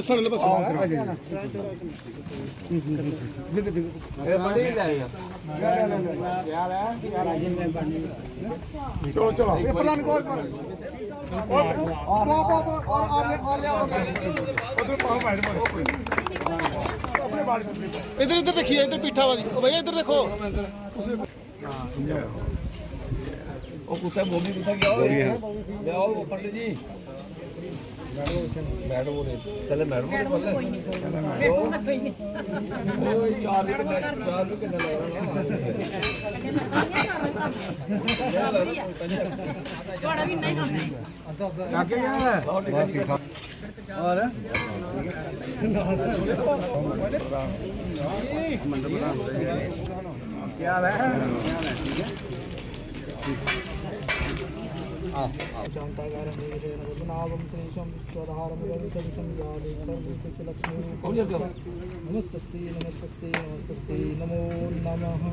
साढ़े बस इधर इधर देखिए, इधर पीठा वाली भैया इधर देखो। पंडित जी मैडम बोले चले मैडम क्या है नमो नमः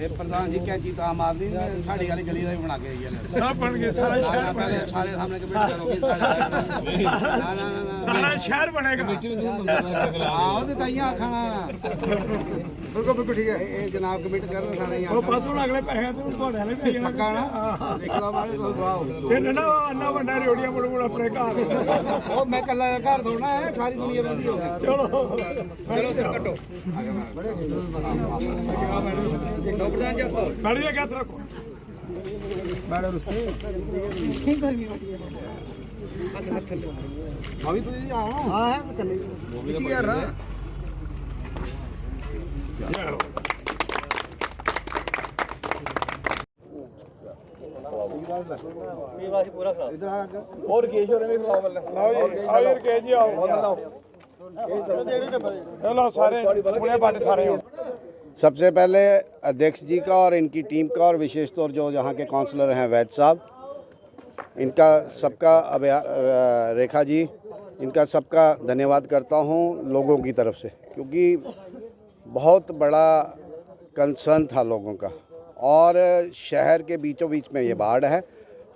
प्रधान जी क्या चीज आम आदमी साड़ी वाली गली का भी बना के बन गए सारे सामने शहर बनेगा। हाँ तो खाना बिल्कुल बिल्कुल ठीक है। जनाब कमेटी कर रहे सारे अगले पैसे पक्का ना देख लो हमारे तो अपने घर मैं कल घर थोड़ा है, सारी दुनिया बंदी हो गई। चलो चलो सिर कटो अभी तो हाँ है यार और केशव ने सबसे पहले अध्यक्ष जी का और इनकी टीम का और विशेष तौर जो यहाँ के काउंसलर हैं वैद साहब, इनका सबका रेखा जी, इनका सबका धन्यवाद करता हूँ लोगों की तरफ से, क्योंकि बहुत बड़ा कंसर्न था लोगों का और शहर के बीचों बीच में ये बाढ़ है।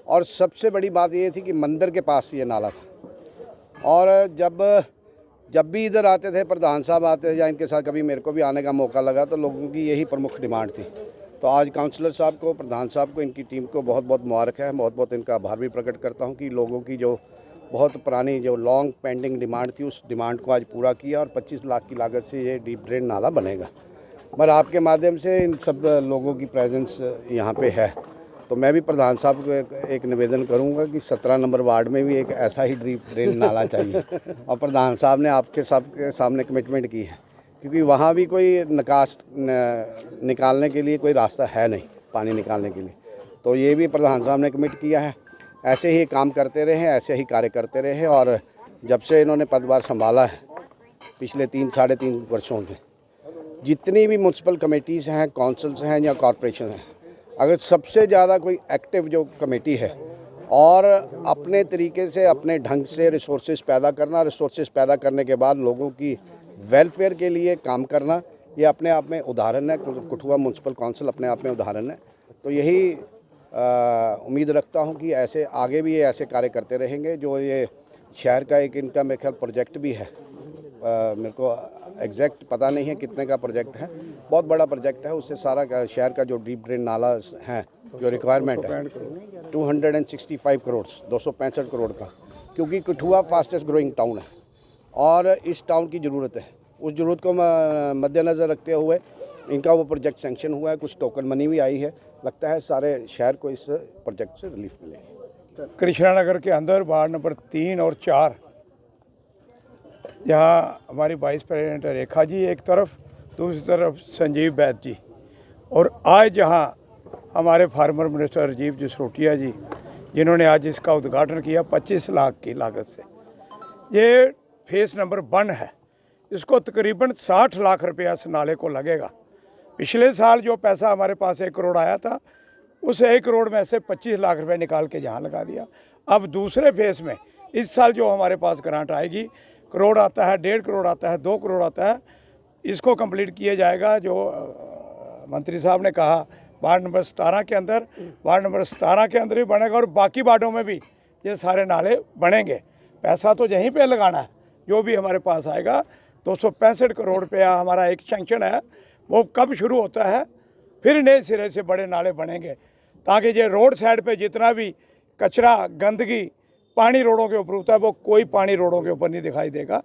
और सबसे बड़ी बात ये थी कि मंदिर के पास ये नाला था और जब भी इधर आते थे, प्रधान साहब आते थे या इनके साथ कभी मेरे को भी आने का मौका लगा, तो लोगों की यही प्रमुख डिमांड थी। तो आज काउंसलर साहब को, प्रधान साहब को, इनकी टीम को बहुत बहुत मुबारक है। बहुत बहुत इनका आभार भी प्रकट करता हूँ कि लोगों की जो बहुत पुरानी जो लॉन्ग पेंडिंग डिमांड थी, उस डिमांड को आज पूरा किया और 25 लाख की लागत से ये डीप ड्रेन नाला बनेगा। पर आपके माध्यम से इन सब लोगों की प्रेजेंस यहाँ पे है, तो मैं भी प्रधान साहब को एक निवेदन करूँगा कि 17 नंबर वार्ड में भी एक ऐसा ही डीप ड्रेन नाला चाहिए। और प्रधान साहब ने आपके सबके सामने कमिटमेंट की है, क्योंकि वहाँ भी कोई निकास निकालने के लिए कोई रास्ता है नहीं पानी निकालने के लिए। तो ये भी प्रधान साहब ने कमिट किया है। ऐसे ही काम करते रहे, ऐसे ही कार्य करते रहे। और जब से इन्होंने पदभार संभाला है पिछले 3-3.5 वर्षों में, जितनी भी म्यूनसिपल कमेटीज़ हैं, काउंसिल्स हैं या कॉरपोरेशन हैं, अगर सबसे ज़्यादा कोई एक्टिव जो कमेटी है और अपने तरीके से अपने ढंग से रिसोर्सेज पैदा करना, रिसोर्सेज पैदा करने के बाद लोगों की वेलफेयर के लिए काम करना, ये अपने आप में उदाहरण है। कठुआ म्यूनसिपल काउंसिल अपने आप में उदाहरण है। तो यही उम्मीद रखता हूँ कि ऐसे आगे भी ये ऐसे कार्य करते रहेंगे। जो ये शहर का एक इनका मेरे ख्याल प्रोजेक्ट भी है, मेरे को एग्जैक्ट पता नहीं है कितने का प्रोजेक्ट है, बहुत बड़ा प्रोजेक्ट है। उससे सारा शहर का जो डीप ड्रेन नाला है, जो रिक्वायरमेंट है 265 करोड़ 265 करोड़ का, क्योंकि कठुआ फास्टेस्ट ग्रोइंग टाउन है और इस टाउन की ज़रूरत है। उस ज़रूरत को मद्देनज़र रखते हुए इनका वो प्रोजेक्ट सैंक्शन हुआ है, कुछ टोकन मनी भी आई है। लगता है सारे शहर को इस प्रोजेक्ट से रिलीफ मिलेगी। कृष्णा नगर के अंदर वार्ड नंबर 3 और 4, जहाँ हमारी वाइस प्रेसिडेंट रेखा जी एक तरफ, दूसरी तरफ संजीव वैद जी, और आज जहाँ हमारे फार्मर मिनिस्टर राजीव जसरोटिया जी, जिन्होंने आज इसका उद्घाटन किया 25 लाख की लागत से। ये फेस नंबर 1 है, इसको तकरीबन 60 लाख रुपया इस नाले को लगेगा। पिछले साल जो पैसा हमारे पास 1 करोड़ आया था, उस 1 करोड़ में से 25 लाख रुपए निकाल के यहाँ लगा दिया। अब दूसरे फेस में इस साल जो हमारे पास ग्रांट आएगी, करोड़ आता है, 1.5 करोड़ आता है, 2 करोड़ आता है, इसको कंप्लीट किया जाएगा। जो मंत्री साहब ने कहा वार्ड नंबर 17 के अंदर, वार्ड नंबर 17 के अंदर भी बनेगा और बाकी वार्डों में भी ये सारे नाले बनेंगे। पैसा तो यहीं पे लगाना है, जो भी हमारे पास आएगा। 265 करोड़ रुपया हमारा एक सैंक्शन है, वो कब शुरू होता है, फिर नए सिरे से बड़े नाले बनेंगे, ताकि ये रोड साइड पे जितना भी कचरा, गंदगी, पानी रोडों के ऊपर होता है, वो कोई पानी रोडों के ऊपर नहीं दिखाई देगा।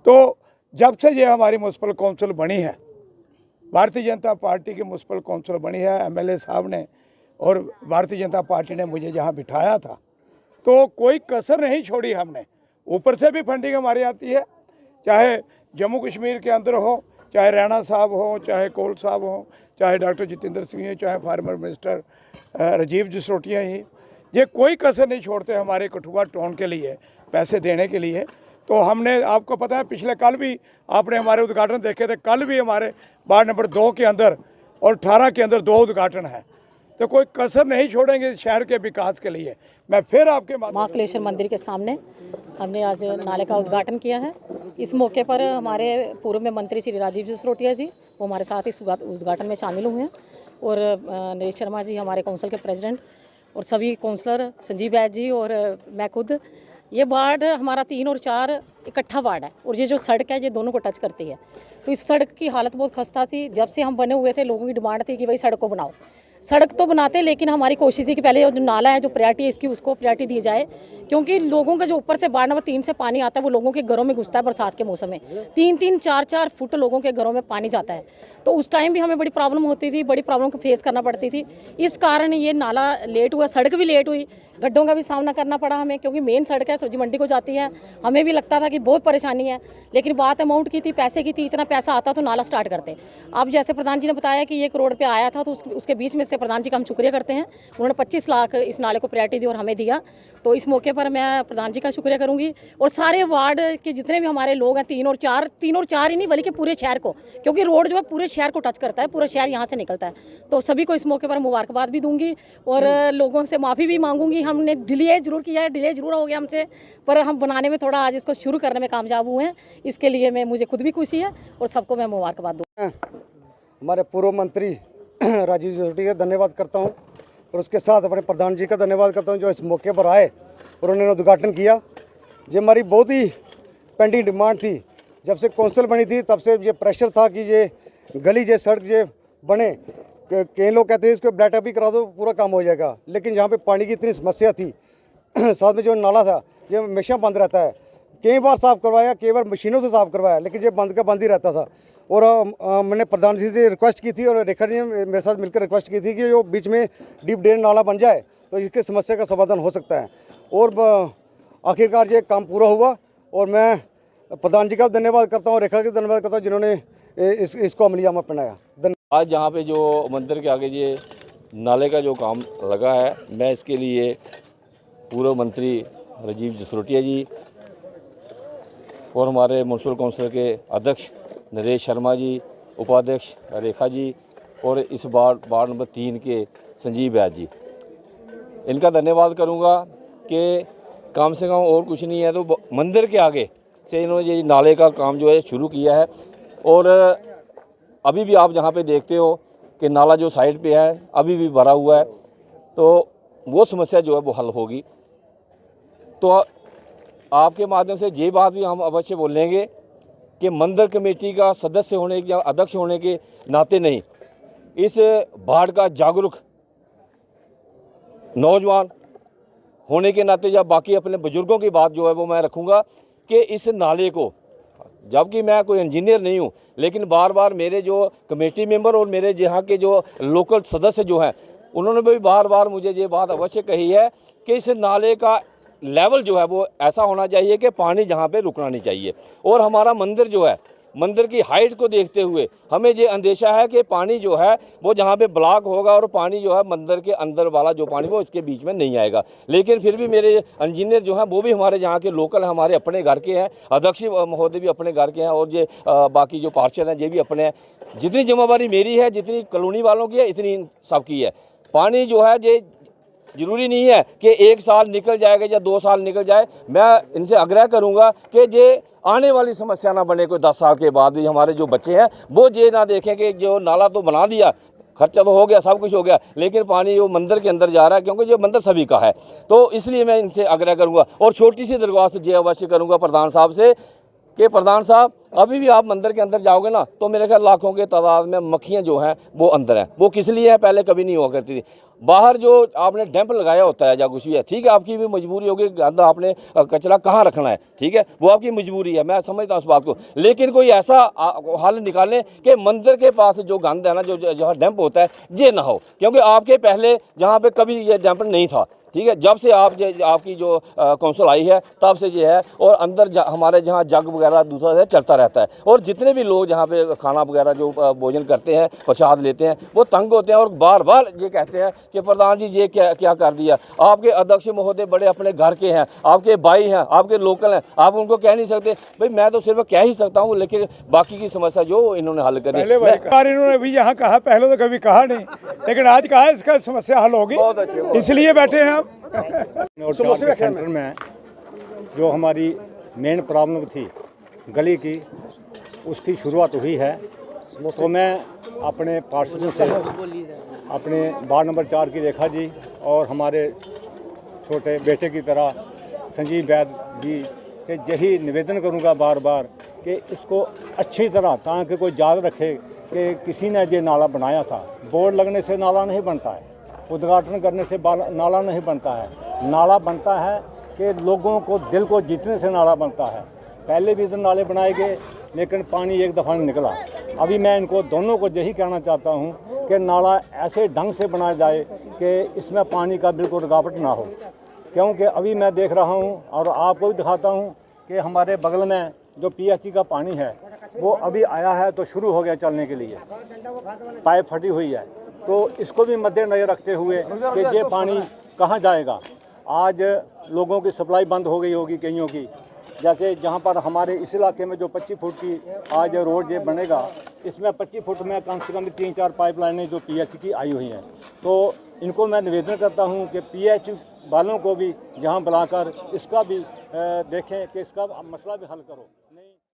तो जब से ये हमारी म्यूनसिपल कौंसिल बनी है, भारतीय जनता पार्टी की म्यूनसिपल कौंसिल बनी है, एमएलए साहब ने और भारतीय जनता पार्टी ने मुझे जहाँ बिठाया था, तो कोई कसर नहीं छोड़ी हमने। ऊपर से भी फंडिंग हमारी आती है, चाहे जम्मू कश्मीर के अंदर हो, चाहे रैना साहब हो, चाहे कोल साहब हो, चाहे डॉक्टर जितेंद्र सिंह हो, चाहे फार्मर मिनिस्टर राजीव जसरोटिया ही, ये कोई कसर नहीं छोड़ते हमारे कठुआ टाउन के लिए पैसे देने के लिए। तो हमने, आपको पता है, पिछले कल भी आपने हमारे उद्घाटन देखे थे, कल भी हमारे वार्ड नंबर 2 के अंदर और 18 के अंदर 2 उद्घाटन है। तो कोई कसर नहीं छोड़ेंगे इस शहर के विकास के लिए। मैं फिर आपके महाकालेश्वर मंदिर के सामने हमने आज नाले का उद्घाटन किया है। इस मौके पर हमारे पूर्व में मंत्री श्री राजीव जसरोटिया जी, वो हमारे साथ इस उद्घाटन में शामिल हुए हैं, और नरेश शर्मा जी हमारे काउंसिल के प्रेसिडेंट, और सभी काउंसलर, संजीव बैद जी और मैं खुद। ये वार्ड हमारा 3 और 4 इकट्ठा वार्ड है, और ये जो सड़क है ये दोनों को टच करती है। तो इस सड़क की हालत बहुत खस्ता थी। जब से हम बने हुए थे, लोगों की डिमांड थी कि भाई सड़क को बनाओ। सड़क तो बनाते, लेकिन हमारी कोशिश थी कि पहले जो नाला है, जो प्रायोरिटी है इसकी, उसको प्रायोरिटी दी जाए, क्योंकि लोगों का जो ऊपर से वार्ड नंबर 3 से पानी आता है, वो लोगों के घरों में घुसता है। बरसात के मौसम में 3-3, 4-4 फुट लोगों के घरों में पानी जाता है। तो उस टाइम भी हमें बड़ी प्रॉब्लम होती थी, बड़ी प्रॉब्लम को फेस करना पड़ती थी। इस कारण ये नाला लेट हुआ, सड़क भी लेट हुई, गड्ढों का भी सामना करना पड़ा हमें, क्योंकि मेन सड़क है, सब्जी मंडी को जाती है। हमें भी लगता था कि बहुत परेशानी है, लेकिन बात अमाउंट की थी, पैसे की थी, इतना पैसा आता तो नाला स्टार्ट करते। अब जैसे प्रधान जी ने बताया कि 1 करोड़ रुपया आया था, तो उसके बीच में से प्रधान जी का हम शुक्रिया करते हैं। उन्होंने 25 लाख इस नाले को प्रायोरिटी दी और हमें दिया। तो इस मौके पर मैं प्रधान जी का शुक्रिया करूंगी, और सारे वार्ड के जितने भी हमारे लोग हैं, 3 और 4 ही नहीं बल्कि पूरे शहर को, क्योंकि रोड जो है पूरे शहर को टच करता है, पूरा शहर यहाँ से निकलता है। तो सभी को इस मौके पर मुबारकबाद भी दूंगी, और लोगों से माफ़ी भी मांगूंगी। हमने डिले जरूर किया है, डिले जरूर हो गया हमसे, पर हम बनाने में थोड़ा, आज इसको शुरू करने में कामयाब हुए हैं। इसके लिए मैं, मुझे खुद भी खुशी है, और सबको मैं मुबारकबाद दूँ। हमारे पूर्व मंत्री राजीव जसरोटिया का धन्यवाद करता हूँ, और उसके साथ अपने प्रधान जी का धन्यवाद करता हूँ, जो इस मौके पर आए और उन्होंने उद्घाटन किया। ये हमारी बहुत ही पेंडिंग डिमांड थी। जब से कौंसिल बनी थी, तब से ये प्रेशर था कि ये गली, ये सड़क ये बने। कई लोग कहते हैं इसको ब्लैट अप ही करा दो, पूरा काम हो जाएगा, लेकिन यहाँ पे पानी की इतनी समस्या थी। साथ में जो नाला था, ये हमेशा बंद रहता है। कई बार साफ़ करवाया, कई बार मशीनों से साफ़ करवाया, लेकिन ये बंद का बंद ही रहता था। और मैंने प्रधान जी से रिक्वेस्ट की थी, और रेखा जी ने मेरे साथ मिलकर रिक्वेस्ट की थी कि जो बीच में डीप ड्रेन नाला बन जाए, तो इसकी समस्या का समाधान हो सकता है। और आखिरकार ये काम पूरा हुआ, और मैं प्रधान जी का धन्यवाद करता हूँ, रेखा जी का धन्यवाद करता हूँ, जिन्होंने इसको अमलिया में अपनाया। आज यहाँ पे जो मंदिर के आगे ये नाले का जो काम लगा है, मैं इसके लिए पूर्व मंत्री राजीव जसरोटिया जी और हमारे म्यूनसिपल काउंसिल के अध्यक्ष नरेश शर्मा जी, उपाध्यक्ष रेखा जी, और इस वार्ड नंबर 3 के संजीव बैद जी, इनका धन्यवाद करूँगा कि कम से कम और कुछ नहीं है तो मंदिर के आगे से इन्होंने ये नाले का काम जो है शुरू किया है। और अभी भी आप जहाँ पे देखते हो कि नाला जो साइड पे है अभी भी भरा हुआ है, तो वो समस्या जो है वो हल होगी। तो आपके माध्यम से ये बात भी हम अवश्य बोलेंगे कि मंदिर कमेटी का सदस्य होने या अध्यक्ष होने के नाते नहीं, इस बाढ़ का जागरूक नौजवान होने के नाते या बाकी अपने बुजुर्गों की बात जो है वो मैं रखूँगा कि इस नाले को, जबकि मैं कोई इंजीनियर नहीं हूँ, लेकिन बार बार मेरे जो कमेटी मेंबर और मेरे यहाँ के जो लोकल सदस्य जो हैं, उन्होंने भी बार बार मुझे ये बात अवश्य कही है कि इस नाले का लेवल जो है वो ऐसा होना चाहिए कि पानी जहाँ पे रुकना नहीं चाहिए। और हमारा मंदिर जो है मंदिर की हाइट को देखते हुए हमें ये अंदेशा है कि पानी जो है वो जहाँ पे ब्लॉक होगा और पानी जो है मंदिर के अंदर वाला जो पानी वो इसके बीच में नहीं आएगा। लेकिन फिर भी मेरे इंजीनियर जो हैं वो भी हमारे यहाँ के लोकल हैं, हमारे अपने घर के हैं, अध्यक्ष महोदय भी अपने घर के हैं और ये बाकी जो पार्षद हैं ये भी अपने हैं। जितनी जिम्मेवारी मेरी है, जितनी कॉलोनी वालों की है, इतनी सबकी है। पानी जो है ये ज़रूरी नहीं है कि 1 साल निकल जाएगा या 2 साल निकल जाए। मैं इनसे आग्रह करूंगा कि ये आने वाली समस्या ना बने, कोई 10 साल के बाद भी हमारे जो बच्चे हैं वो ये ना देखें कि जो नाला तो बना दिया, खर्चा तो हो गया, सब कुछ हो गया, लेकिन पानी वो मंदिर के अंदर जा रहा है, क्योंकि ये मंदिर सभी का है। तो इसलिए मैं इनसे आग्रह करूँगा और छोटी सी दरख्वास्त ये अवश्य करूँगा प्रधान साहब से कि प्रधान साहब अभी भी आप मंदिर के अंदर जाओगे ना तो मेरे ख्याल लाखों के तादाद में मक्खियाँ जो हैं वो अंदर हैं। वो किस लिए है, पहले कभी नहीं हुआ करती थी। बाहर जो आपने डैम्प लगाया होता है या कुछ भी है, ठीक है, आपकी भी मजबूरी होगी, अंदर आपने कचरा कहाँ रखना है, ठीक है, वो आपकी मजबूरी है, मैं समझता हूँ उस बात को। लेकिन कोई ऐसा हल निकालें कि मंदिर के पास जो गंद है ना, जो जहाँ डैम्प होता है, ये ना हो, क्योंकि आपके पहले जहाँ पे कभी ये डैम्प नहीं था, ठीक है, जब से आपकी जो कौंसिल आई है तब से ये है। और अंदर हमारे जहाँ जग वगैरह दूसरा से चलता रहता है और जितने भी लोग जहाँ पे खाना वगैरह जो भोजन करते हैं, प्रसाद लेते हैं, वो तंग होते हैं और बार बार ये कहते हैं कि प्रधान जी ये क्या कर दिया। आपके अध्यक्ष महोदय बड़े अपने घर के हैं, आपके भाई हैं, आपके लोकल हैं, आप उनको कह नहीं सकते। भाई मैं तो सिर्फ कह ही सकता हूँ, लेकिन बाकी की समस्या जो इन्होंने हल करी, इन्होंने भी यहाँ कहा, पहले तो कभी कहा नहीं, लेकिन आज कहा इसका समस्या हल होगी, इसलिए बैठे हैं हम। और के सेंटर में जो हमारी मेन प्रॉब्लम थी गली की, उसकी शुरुआत हुई है। तो मैं अपने पार्षदों से, अपने वार्ड नंबर 4 की रेखा जी और हमारे छोटे बेटे की तरह संजीव वैद जी से यही निवेदन करूंगा बार बार कि इसको अच्छी तरह, ताकि कोई याद रखे कि किसी ने ये नाला बनाया था। बोर्ड लगने से नाला नहीं बनता है, उद्घाटन करने से नाला नहीं बनता है। नाला बनता है कि लोगों को दिल को जीतने से नाला बनता है। पहले भी इधर नाले बनाए गए लेकिन पानी एक दफ़ा नहीं निकला। अभी मैं इनको दोनों को यही कहना चाहता हूँ कि नाला ऐसे ढंग से बनाया जाए कि इसमें पानी का बिल्कुल रुकावट ना हो, क्योंकि अभी मैं देख रहा हूँ और आपको भी दिखाता हूँ कि हमारे बगल में जो PHC का पानी है वो अभी आया है तो शुरू हो गया चलने के लिए, पाइप फटी हुई है। तो इसको भी मद्देनजर रखते हुए कि ये पानी कहाँ जाएगा। आज लोगों की सप्लाई बंद हो गई होगी कईयों की, जैसे जहाँ पर हमारे इस इलाके में जो 25 फुट की आज रोड ये बनेगा, इसमें 25 फुट में कम से कम 3-4 पाइपलाइनें जो PHC की आई हुई हैं। तो इनको मैं निवेदन करता हूँ कि PHC वालों को भी जहाँ बुलाकर इसका भी देखें कि इसका मसला भी हल करो।